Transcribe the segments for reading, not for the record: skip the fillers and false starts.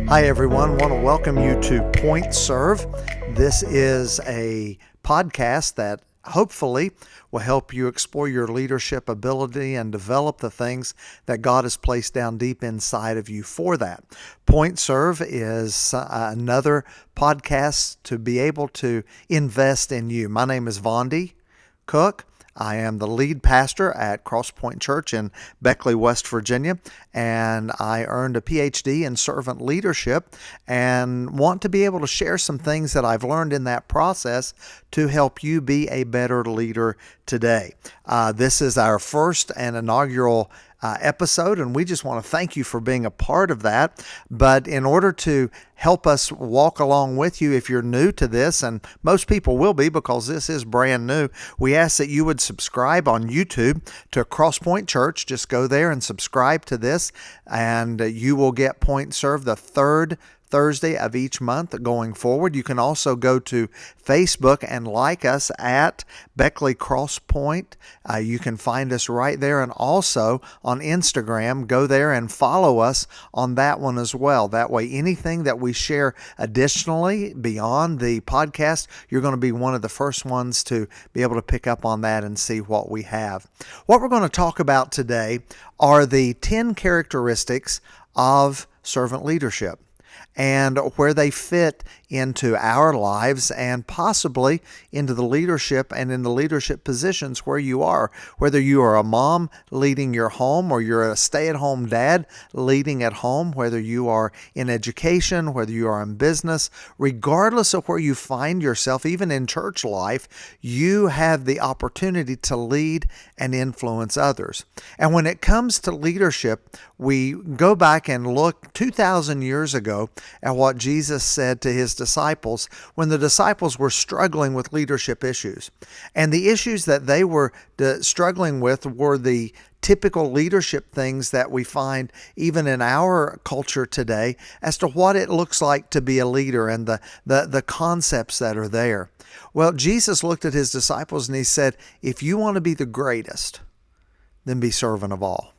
Hi everyone, want to welcome you to Point Serve. This is a podcast that hopefully will help you explore your leadership ability and develop the things that God has placed down deep inside of you for that. Point Serve is another podcast to be able to invest in you. My name is Vondi Cook. I am the lead pastor at Crosspoint Church in Beckley, West Virginia, and I earned a PhD in servant leadership and want to be able to share some things that I've learned in that process to help you be a better leader today. This is our first and inaugural episode, and we just want to thank you for being a part of that. But in order to help us walk along with you, if you're new to this, and most people will be because this is brand new, we ask that you would subscribe on YouTube to Crosspoint Church. Just go there and subscribe to this, and you will get Point Serve the third Thursday of each month going forward. You can also go to Facebook and like us at Beckley Crosspoint. You can find us right there, and also on Instagram, go there and follow us on that one as well. That way, anything that we share additionally beyond the podcast, you're going to be one of the first ones to be able to pick up on that and see what we have. What we're going to talk about today are the 10 characteristics of servant leadership, and where they fit into our lives and possibly into the leadership and in the leadership positions where you are. Whether you are a mom leading your home or you're a stay-at-home dad leading at home, whether you are in education, whether you are in business, regardless of where you find yourself, even in church life, you have the opportunity to lead and influence others. And when it comes to leadership, we go back and look 2,000 years ago at what Jesus said to his disciples when the disciples were struggling with leadership issues. And the issues that they were struggling with were the typical leadership things that we find even in our culture today as to what it looks like to be a leader and the concepts that are there. Well, Jesus looked at his disciples and he said, if you want to be the greatest, then be servant of all.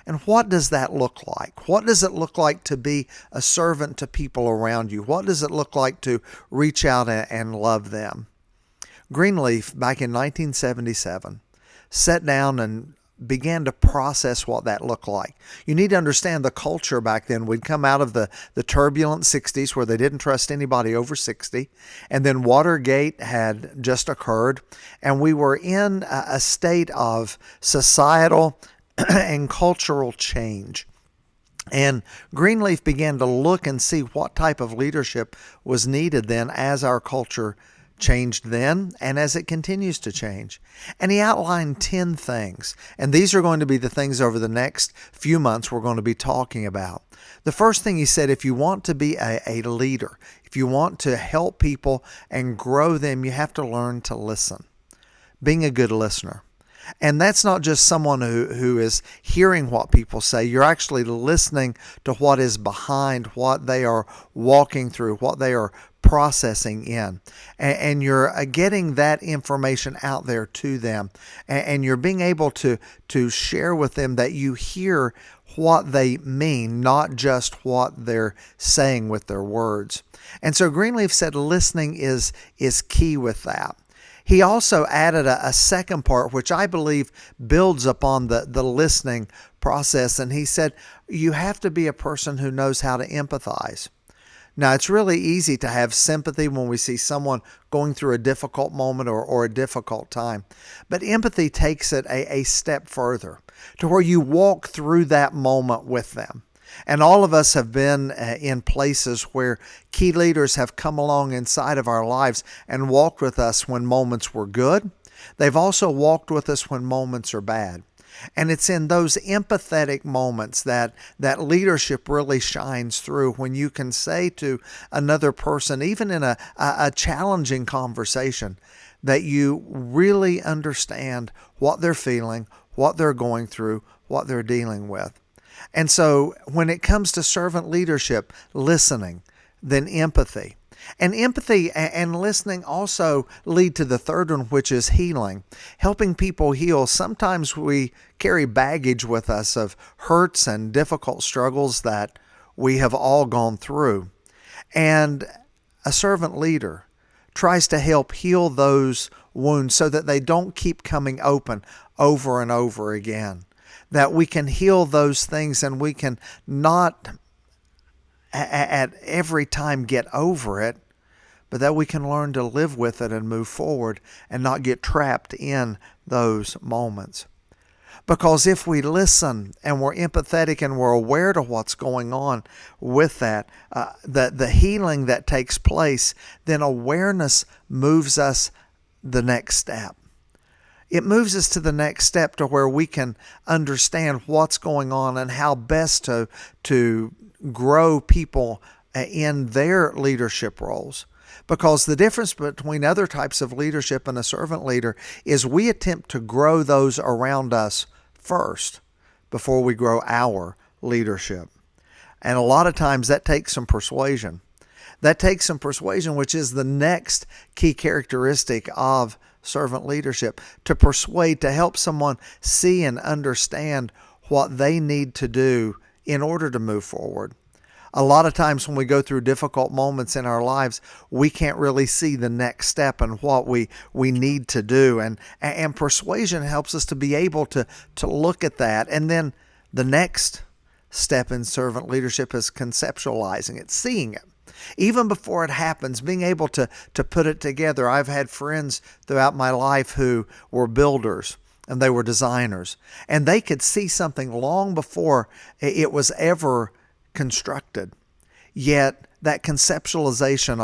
And what does that look like? What does it look like to be a servant to people around you? What does it look like to reach out and love them? Greenleaf, back in 1977, sat down and began to process what that looked like. You need to understand the culture back then. We'd come out of the turbulent 60s where they didn't trust anybody over 60. And then Watergate had just occurred. And we were in a state of societal and cultural change. And Greenleaf began to look and see what type of leadership was needed then as our culture changed then and as it continues to change. And he outlined 10 things. And these are going to be the things over the next few months we're going to be talking about. The first thing he said, if you want to be a leader, if you want to help people and grow them, you have to learn to listen. Being a good listener. And that's not just someone who is hearing what people say. You're actually listening to what is behind what they are walking through, what they are processing in. And you're getting that information out there to them. And you're being able to share with them that you hear what they mean, not just what they're saying with their words. And so Greenleaf said listening is key with that. He also added a second part, which I believe builds upon the listening process. And he said, you have to be a person who knows how to empathize. Now, it's really easy to have sympathy when we see someone going through a difficult moment or a difficult time. But empathy takes it a step further to where you walk through that moment with them. And all of us have been in places where key leaders have come along inside of our lives and walked with us when moments were good. They've also walked with us when moments are bad. And it's in those empathetic moments that leadership really shines through, when you can say to another person, even in a challenging conversation, that you really understand what they're feeling, what they're going through, what they're dealing with. And so when it comes to servant leadership, listening, then empathy. And empathy and listening also lead to the third one, which is healing, helping people heal. Sometimes we carry baggage with us of hurts and difficult struggles that we have all gone through. And a servant leader tries to help heal those wounds so that they don't keep coming open over and over again. That we can heal those things and we can not at every time get over it, but that we can learn to live with it and move forward and not get trapped in those moments. Because if we listen and we're empathetic and we're aware to what's going on with that, the healing that takes place, then awareness moves us the next step. It moves us to the next step to where we can understand what's going on and how best to grow people in their leadership roles. Because the difference between other types of leadership and a servant leader is we attempt to grow those around us first before we grow our leadership. And a lot of times that takes some persuasion. That takes some persuasion, which is the next key characteristic of servant leadership, to persuade, to help someone see and understand what they need to do in order to move forward. A lot of times when we go through difficult moments in our lives, we can't really see the next step and what we need to do. And persuasion helps us to be able to look at that. And then the next step in servant leadership is conceptualizing it, seeing it. Even before it happens, being able to put it together. I've had friends throughout my life who were builders and they were designers. And they could see something long before it was ever constructed. Yet that conceptualization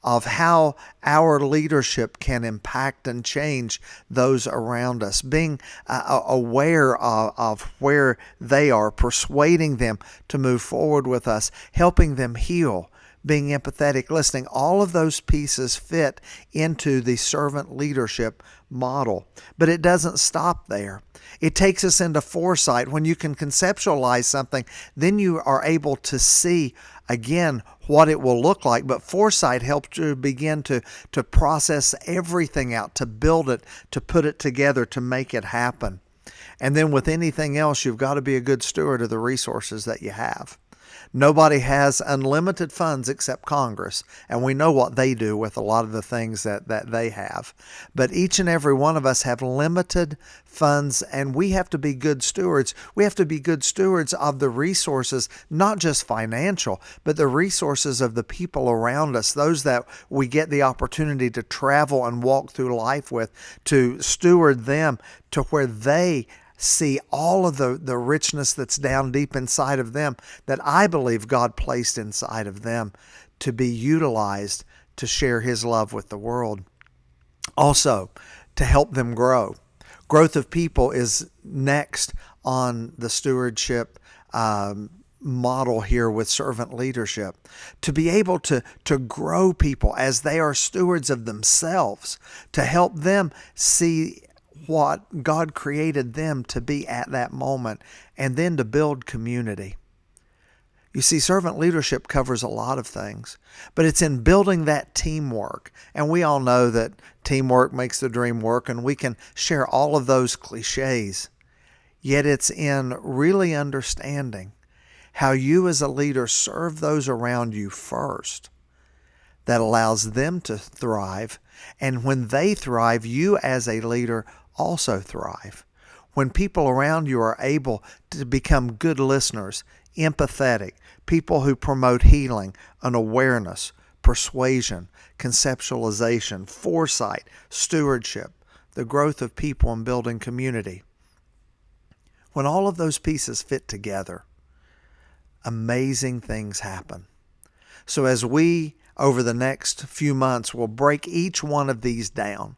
of how our leadership can impact and change those around us, being aware of where they are, persuading them to move forward with us, helping them heal, being empathetic, listening, all of those pieces fit into the servant leadership model. But it doesn't stop there. It takes us into foresight. When you can conceptualize something, then you are able to see again what it will look like. But foresight helps you begin to process everything out, to build it, to put it together, to make it happen. And then with anything else, you've got to be a good steward of the resources that you have. Nobody has unlimited funds except Congress, and we know what they do with a lot of the things that they have. But each and every one of us have limited funds, and we have to be good stewards. We have to be good stewards of the resources, not just financial, but the resources of the people around us, those that we get the opportunity to travel and walk through life with, to steward them to where they see all of the richness that's down deep inside of them that I believe God placed inside of them to be utilized to share His love with the world. Also, to help them grow. Growth of people is next on the stewardship model here with servant leadership. To be able to grow people as they are stewards of themselves, to help them see what God created them to be at that moment, and then to build community. You see, servant leadership covers a lot of things, but it's in building that teamwork. And we all know that teamwork makes the dream work, and we can share all of those cliches. Yet it's in really understanding how you as a leader serve those around you first that allows them to thrive. And when they thrive, you as a leader also thrive. When people around you are able to become good listeners, empathetic, people who promote healing and awareness, persuasion, conceptualization, foresight, stewardship, the growth of people and building community. When all of those pieces fit together, amazing things happen. So as we, over the next few months, will break each one of these down,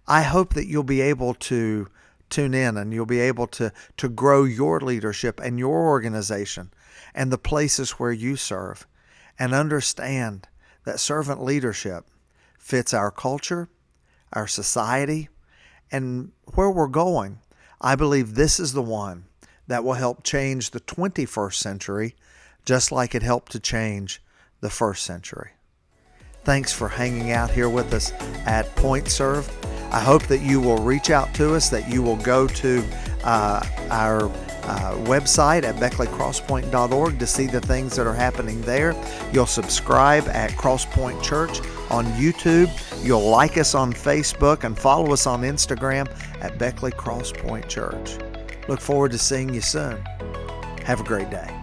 I hope that you'll be able to tune in and you'll be able to grow your leadership and your organization and the places where you serve, and understand that servant leadership fits our culture, our society, and where we're going. I believe this is the one that will help change the 21st century just like it helped to change the first century. Thanks for hanging out here with us at Point Serve. I hope that you will reach out to us, that you will go to our website at BeckleyCrossPoint.org to see the things that are happening there. You'll subscribe at Crosspoint Church on YouTube. You'll like us on Facebook and follow us on Instagram at Beckley Crosspoint Church. Look forward to seeing you soon. Have a great day.